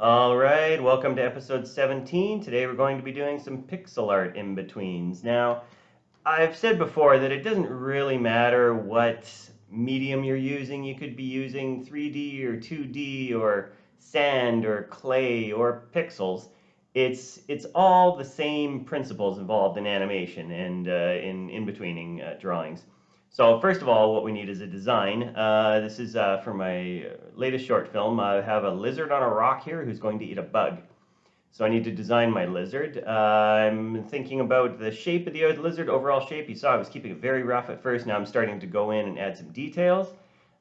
All right, welcome to episode 17. Today we're going to be doing some pixel art in-betweens. Now, I've said before that it doesn't really matter what medium you're using. You could be using 3D or 2D or sand or clay or pixels. It's all the same principles involved in animation and in-betweening drawings. So first of all, what we need is a design. This is for my latest short film. I have a lizard on a rock here who's going to eat a bug. So I need to design my lizard. I'm thinking about the shape of the lizard, overall shape. You saw I was keeping it very rough at first. Now I'm starting to go in and add some details,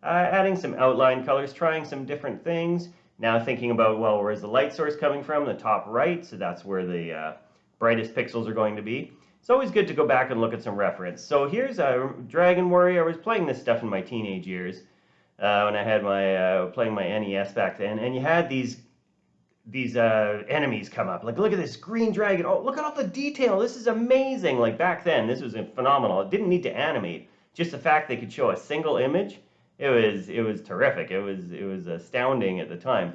adding some outline colors, trying some different things. Now thinking about, well, where's the light source coming from? The top right, so that's where the brightest pixels are going to be. It's always good to go back and look at some reference. So here's a Dragon Warrior. I was playing this stuff in my teenage years when I had my playing my NES back then, and you had these enemies come up. Like, look at this green dragon. Oh, look at all the detail. This is amazing. Like back then, this was phenomenal. It didn't need to animate. Just the fact they could show a single image, it was terrific. It was astounding at the time.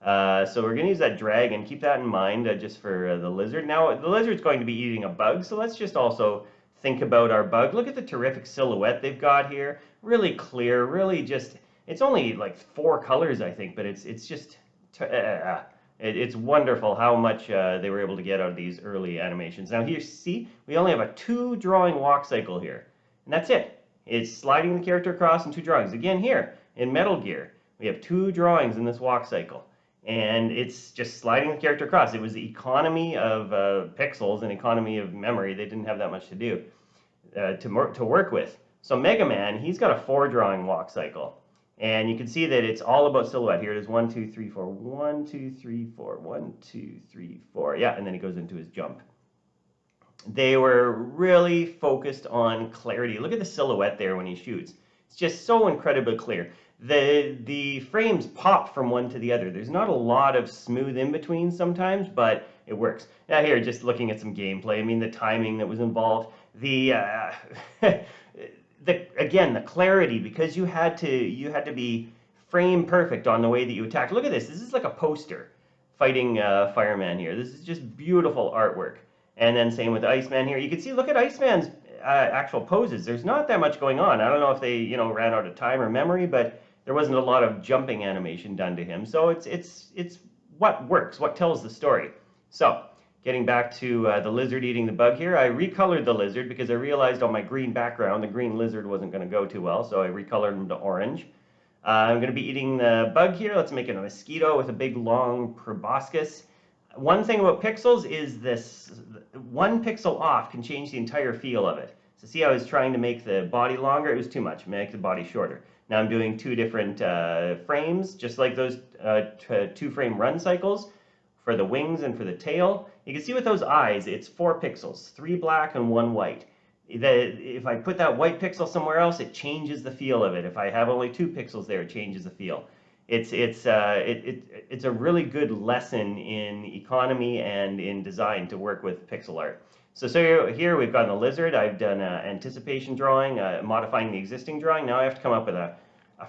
So we're going to use that dragon. Keep that in mind just for the lizard. Now, the lizard's going to be eating a bug, so let's just also think about our bug. Look at the terrific silhouette they've got here. Really clear, really just, it's only like 4 colors, I think, but it's just, it's wonderful how much they were able to get out of these early animations. Now here, see, we only have a 2 drawing walk cycle here, and that's it. It's sliding the character across in 2 drawings. Again, here, in Metal Gear, we have 2 drawings in this walk cycle. And it's just sliding the character across. It was the economy of pixels and economy of memory. They didn't have that much to do to work with. So Mega Man, he's got a 4 drawing walk cycle. And you can see that it's all about silhouette. Here it is 1, 2, 3, 4. 1, 2, 3, 4. 1, 2, 3, 4. Yeah, and then he goes into his jump. They were really focused on clarity. Look at the silhouette there when he shoots. It's just so incredibly clear. The frames pop from one to the other. There's not a lot of smooth in between sometimes, but it works. Now here, just looking at some gameplay, I mean the timing that was involved, the again the clarity, because you had to be frame perfect on the way that you attack. Look at this. This is like a poster fighting Fireman here. This is just beautiful artwork. And then same with Iceman here. You can see, look at Iceman's actual poses. There's not that much going on. I don't know if they ran out of time or memory, but there wasn't a lot of jumping animation done to him. So it's what works, what tells the story. So getting back to the lizard eating the bug here, I recolored the lizard because I realized on my green background the green lizard wasn't going to go too well, so I recolored him to orange. I'm going to be eating the bug here. Let's make it a mosquito with a big long proboscis. One thing about pixels is this, 1 pixel off can change the entire feel of it. So see how I was trying to make the body longer? It was too much. Make the body shorter. Now I'm doing 2 different frames, just like those 2 frame run cycles for the wings and for the tail. You can see with those eyes, it's 4 pixels, 3 black and 1 white. If I put that white pixel somewhere else, it changes the feel of it. If I have only 2 pixels there, it changes the feel. It's a really good lesson in economy and in design to work with pixel art. So here we've got the lizard. I've done an anticipation drawing, modifying the existing drawing. Now I have to come up with a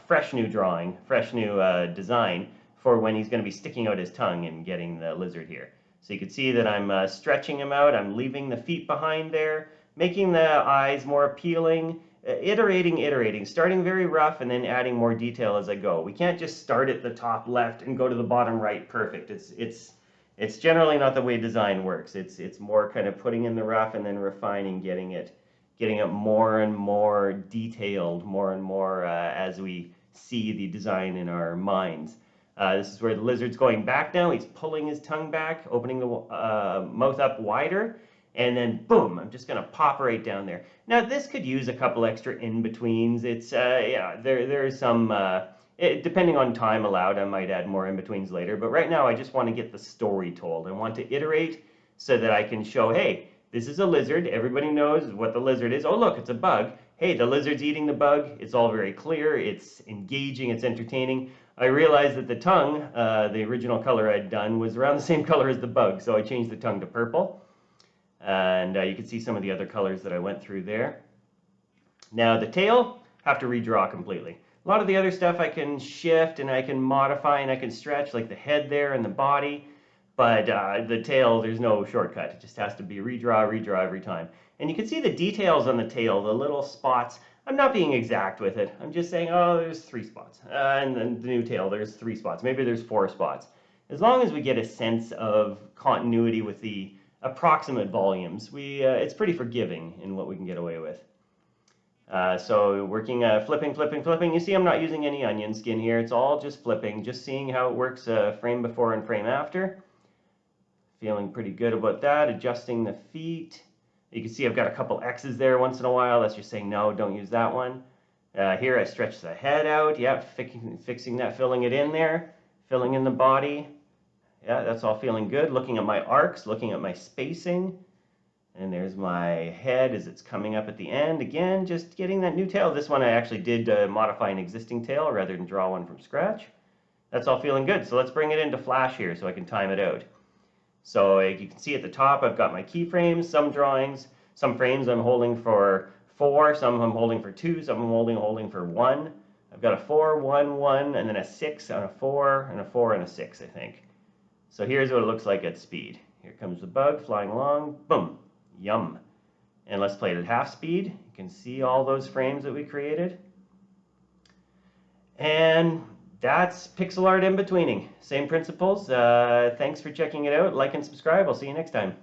fresh new drawing, fresh new design for when he's going to be sticking out his tongue and getting the lizard here. So you can see that I'm stretching him out. I'm leaving the feet behind there, making the eyes more appealing. Iterating, starting very rough and then adding more detail as I go. We can't just start at the top left and go to the bottom right perfect. It's generally not the way design works. It's more kind of putting in the rough and then refining, getting it more and more detailed, more and more as we see the design in our minds. This is where the lizard's going back now. He's pulling his tongue back, opening the mouth up wider. And then boom, I'm just going to pop right down there. Now this could use a couple extra in-betweens. It's yeah, there's some depending on time allowed, I might add more in-betweens later, but right now I just want to get the story told. I want to iterate so that I can show, hey, this is a lizard. Everybody knows what the lizard is. Oh look, it's a bug. Hey, the lizard's eating the bug. It's all very clear. It's engaging. It's entertaining. I realized that the tongue, the original color I'd done, was around the same color as the bug, so I changed the tongue to purple. And you can see some of the other colors that I went through there. Now the tail, have to redraw completely. A lot of the other stuff I can shift and I can modify and I can stretch, like the head there and the body. But the tail, there's no shortcut. It just has to be redraw, redraw every time. And you can see the details on the tail, the little spots. I'm not being exact with it. I'm just saying, oh, there's 3 spots. And then the new tail, there's 3 spots. Maybe there's 4 spots. As long as we get a sense of continuity with the approximate volumes, it's pretty forgiving in what we can get away with. So working, flipping, flipping, flipping. You see I'm not using any onion skin here. It's all just flipping, just seeing how it works frame before and frame after. Feeling pretty good about that. Adjusting the feet. You can see I've got a couple X's there once in a while. That's just saying, no, don't use that one. Here I stretch the head out. Yeah, fixing that, filling it in there. Filling in the body. Yeah, that's all feeling good. Looking at my arcs, looking at my spacing. And there's my head as it's coming up at the end. Again, just getting that new tail. This one I actually did modify an existing tail rather than draw one from scratch. That's all feeling good. So let's bring it into Flash here so I can time it out. So you can see at the top I've got my keyframes, some drawings, some frames I'm holding for 4, some I'm holding for 2, some I'm holding for 1. I've got a 4, 1, 1, and then a 6, and a 4, and a 4, and a 6, I think. So here's what it looks like at speed. Here comes the bug flying along. Boom. Yum. And let's play it at half speed. You can see all those frames that we created. And that's pixel art in betweening. Same principles. Thanks for checking it out. Like and subscribe. I'll see you next time.